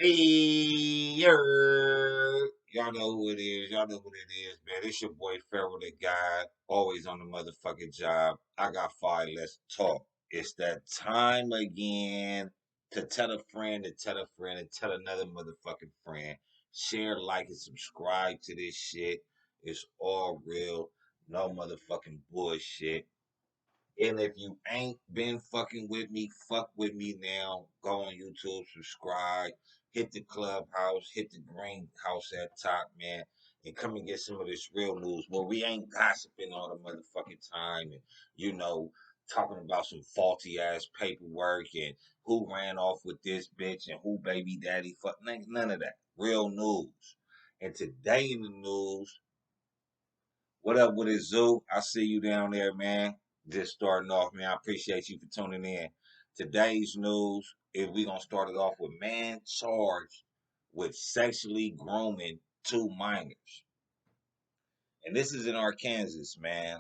Hey, y'all know who it is. Y'all know who it is, man. It's your boy Pharaoh the God, always on the motherfucking job. I got five. Let's talk. It's that time again to tell a friend, to tell a friend, and tell another motherfucking friend. Share, like, and subscribe to this shit. It's all real. No motherfucking bullshit. And if you ain't been fucking with me, fuck with me now. Go on YouTube, subscribe, hit the clubhouse, hit the green house at top, man, and come and get some of this real news. Well, we ain't gossiping all the motherfucking time and, you know, talking about some faulty ass paperwork and who ran off with this bitch and who baby daddy fuck. None of that. Real news. And today in the news, what up with it, Zoo? I see you down there, man. Just starting off, man. I appreciate you for tuning in. Today's news is we gonna start it off with man charged with sexually grooming two minors, and this is in Arkansas, man.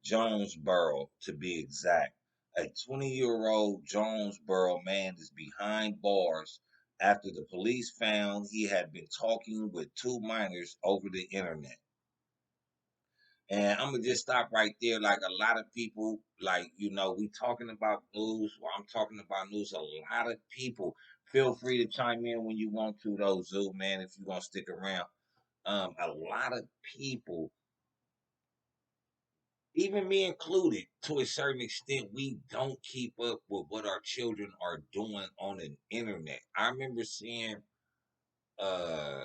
Jonesboro, to be exact. A 20-year-old Jonesboro man is behind bars after the police found he had been talking with two minors over the internet. And I'm gonna just stop right there. Like a lot of people, like we talking about news. While I'm talking about news, a lot of people feel free to chime in when you want to, though, Zoo man. If you're gonna stick around, a lot of people, even me included, to a certain extent, we don't keep up with what our children are doing on the internet. I remember seeing, uh,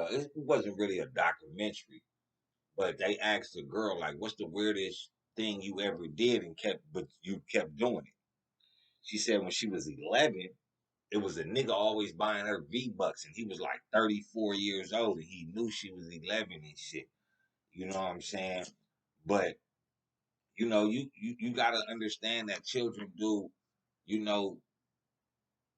it wasn't really a documentary, but they asked the girl, like, what's the weirdest thing you ever did but you kept doing it? She said when she was 11, it was a nigga always buying her V-Bucks and he was like 34 years old and he knew she was 11 and shit. You know what I'm saying? But, you got to understand that children do, you know,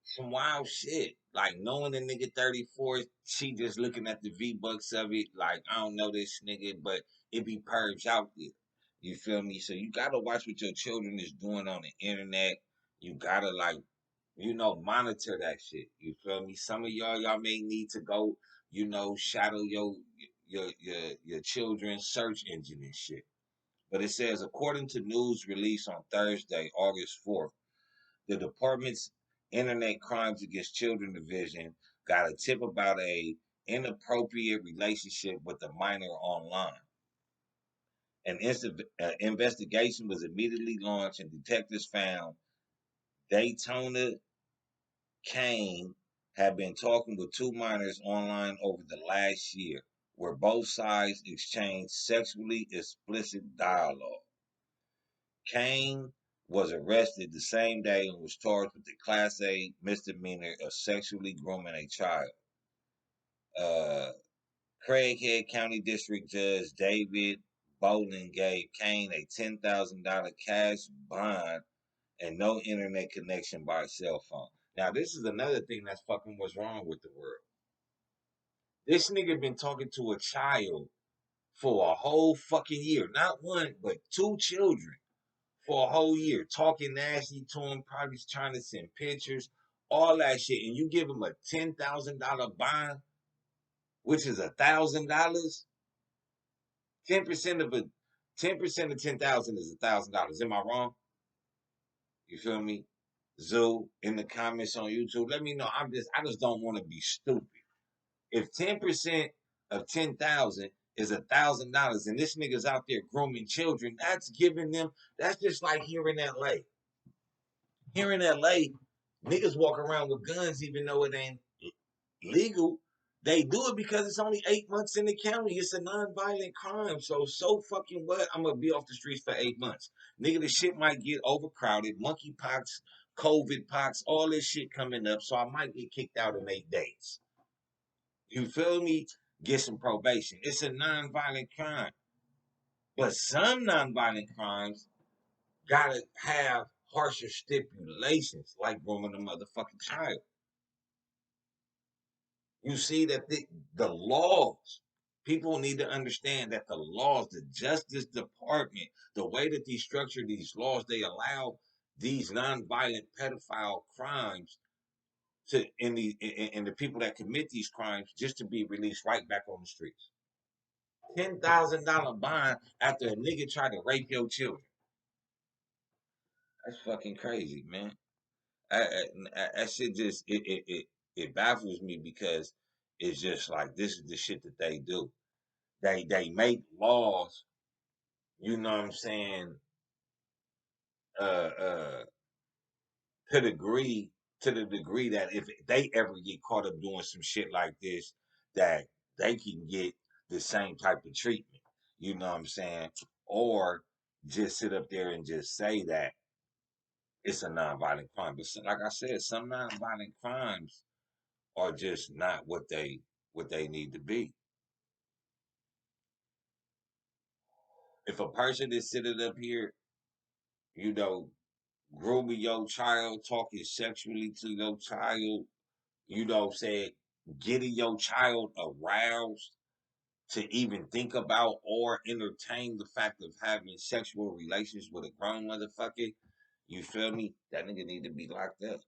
some wild shit. Like knowing the nigga 34, she just looking at the V-Bucks of it. Like, I don't know this nigga, but it be purged out there. You feel me? So you gotta watch what your children is doing on the internet. You gotta like, monitor that shit. You feel me? Some of y'all may need to go, shadow your children's search engine and shit. But it says according to news released on Thursday, August 4th. The department's Internet Crimes Against Children division got a tip about a inappropriate relationship with a minor online. An investigation was immediately launched, and detectives found Daytona Kane had been talking with two minors online over the last year, where both sides exchanged sexually explicit dialogue. Kane was arrested the same day and was charged with the Class A misdemeanor of sexually grooming a child. Uh, Craighead County District Judge David Bolin gave Kane a $10,000 cash bond and no internet connection by cell phone. Now, this is another thing that's fucking what's wrong with the world. This nigga been talking to a child for a whole fucking year. Not one, but two children for a whole year, talking nasty to him, probably trying to send pictures, all that shit, and you give him a $10,000 bond, which is $1,000. 10% of a 10% of 10,000 is $1,000. Am I wrong? You feel me? Zoo in the comments on YouTube, let me know. I just don't want to be stupid. If 10% of 10,000 is $1,000, and this nigga's out there grooming children, that's giving them. That's just like here in LA. Here in LA, niggas walk around with guns even though it ain't legal. They do it because it's only 8 months in the county. It's a non-violent crime. So fucking what? I'm gonna be off the streets for 8 months. Nigga, the shit might get overcrowded, monkeypox, COVID pox, all this shit coming up. So I might get kicked out in 8 days. You feel me? Get some probation. It's a non-violent crime. But some non-violent crimes gotta have harsher stipulations, like grooming a motherfucking child. You see that the laws, people need to understand that the laws, the Justice Department, the way that they structure these laws, they allow these nonviolent pedophile crimes to in the people that commit these crimes just to be released right back on the streets. $10,000 bond after a nigga tried to rape your children. That's fucking crazy, man. That shit just it baffles me because it's just like this is the shit that they do. They make laws, you know what I'm saying, uh uh to the degree that if they ever get caught up doing some shit like this, that they can get the same type of treatment. You know what I'm saying? Or just sit up there and just say that it's a nonviolent crime. But like I said, some nonviolent crimes are just not what they need to be. If a person is sitting up here, you know, grooming your child, talking sexually to your child, you know, saying getting your child aroused to even think about or entertain the fact of having sexual relations with a grown motherfucker, you feel me? That nigga need to be locked up.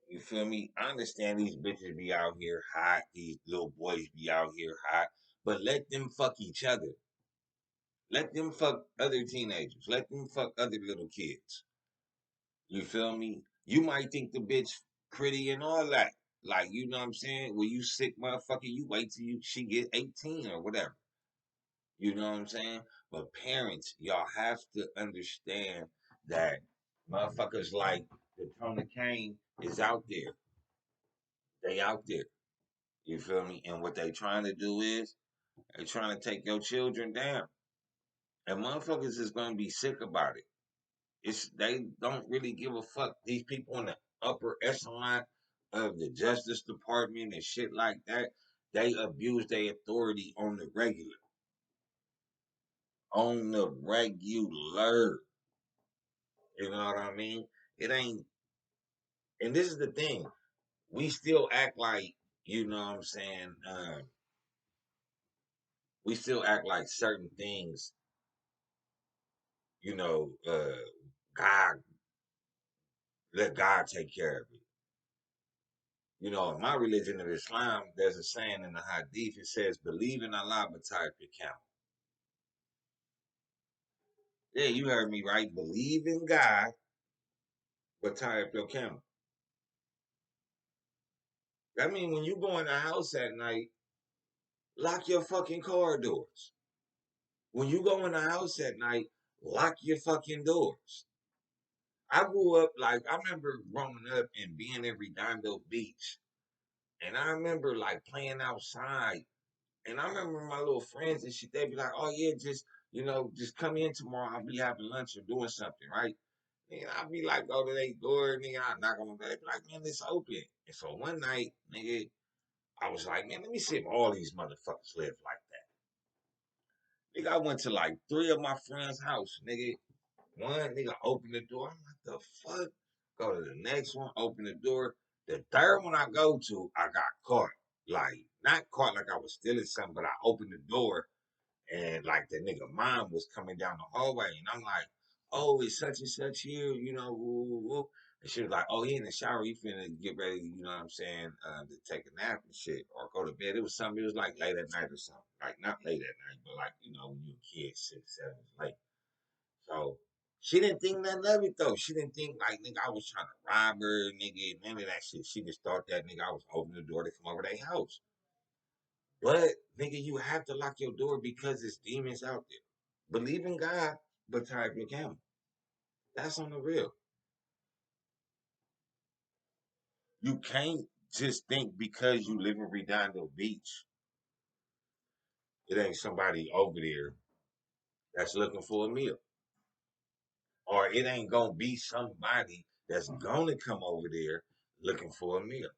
You feel me? I understand these bitches be out here hot, these little boys be out here hot, but let them fuck each other. Let them fuck other teenagers. Let them fuck other little kids. You feel me? You might think the bitch pretty and all that. Like, you know what I'm saying? When you sick motherfucker, you wait till she get 18 or whatever. You know what I'm saying? But parents, y'all have to understand that motherfuckers like the Tony Kane is out there. They out there. You feel me? And what they trying to do is they trying to take your children down. And motherfuckers is gonna be sick about it. It's they don't really give a fuck. These people in the upper echelon of the Justice Department and shit like that, they abuse their authority on the regular. On the regular. You know what I mean? It ain't, and this is the thing. We still act like, you know what I'm saying? We still act like certain things, you know, God, let God take care of it. You know, in my religion of Islam, there's a saying in the Hadith. It says, "Believe in Allah, but tie up your camel." Yeah, you heard me right. Believe in God, but tie up your camel. That means when you go in the house at night, lock your fucking car doors. When you go in the house at night, lock your fucking doors. I grew up like I remember growing up and being in Redondo Beach, and I remember like playing outside. And I remember my little friends and shit, they'd be like, "Oh yeah, just just come in tomorrow. I'll be having lunch or doing something, right?" And I'd be like, go to their door, nigga, I knock on the door, they be like, "Man, it's open." And so one night, nigga, I was like, "Man, let me see if all these motherfuckers live like that." Nigga, I went to like three of my friends' house, nigga. One nigga opened the door. I'm like, the fuck? Go to the next one, open the door. The third one I go to, I got caught. Like, not caught like I was stealing something, but I opened the door and like the nigga mom was coming down the hallway, and I'm like, "Oh, it's such and such here, you know." Woo, woo, woo. And she was like, "Oh, he in the shower. He finna get ready, you know what I'm saying, to take a nap and shit or go to bed." It was something. It was like late at night or something. Like not late at night, but like when you're a kid, 6, 7, it's late. So she didn't think nothing of it though. She didn't think like nigga I was trying to rob her, nigga, none of that shit. She just thought that nigga I was opening the door to come over their house. But nigga, you have to lock your door because it's demons out there. Believe in God, but tie up your camel. That's on the real. You can't just think because you live in Redondo Beach, it ain't somebody over there that's looking for a meal. Or it ain't gonna be somebody that's gonna come over there looking for a meal.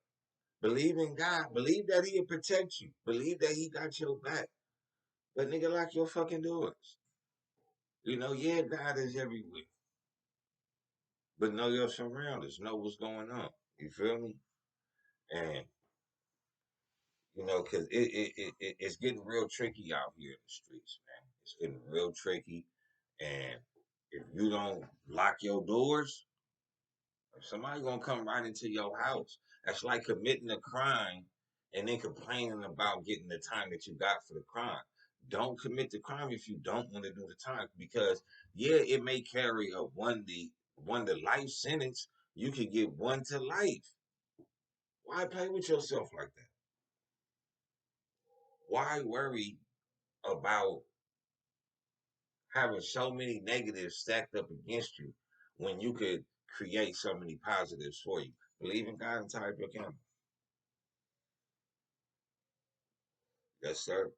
Believe in God. Believe that He'll protect you. Believe that He got your back. But nigga, lock your fucking doors. Yeah, God is everywhere. But know your surroundings. Know what's going on. You feel me? And because it's getting real tricky out here in the streets, man. It's getting real tricky, and if you don't lock your doors, Somebody gonna come right into your house. That's like committing a crime and then complaining about getting the time that you got for the crime. Don't commit the crime if you don't want to do the time, because yeah, it may carry a one to life sentence. You could get one to life. Why play with yourself like that? Why worry about having so many negatives stacked up against you when you could create so many positives for you? Believe in God and type your camera. Yes, sir.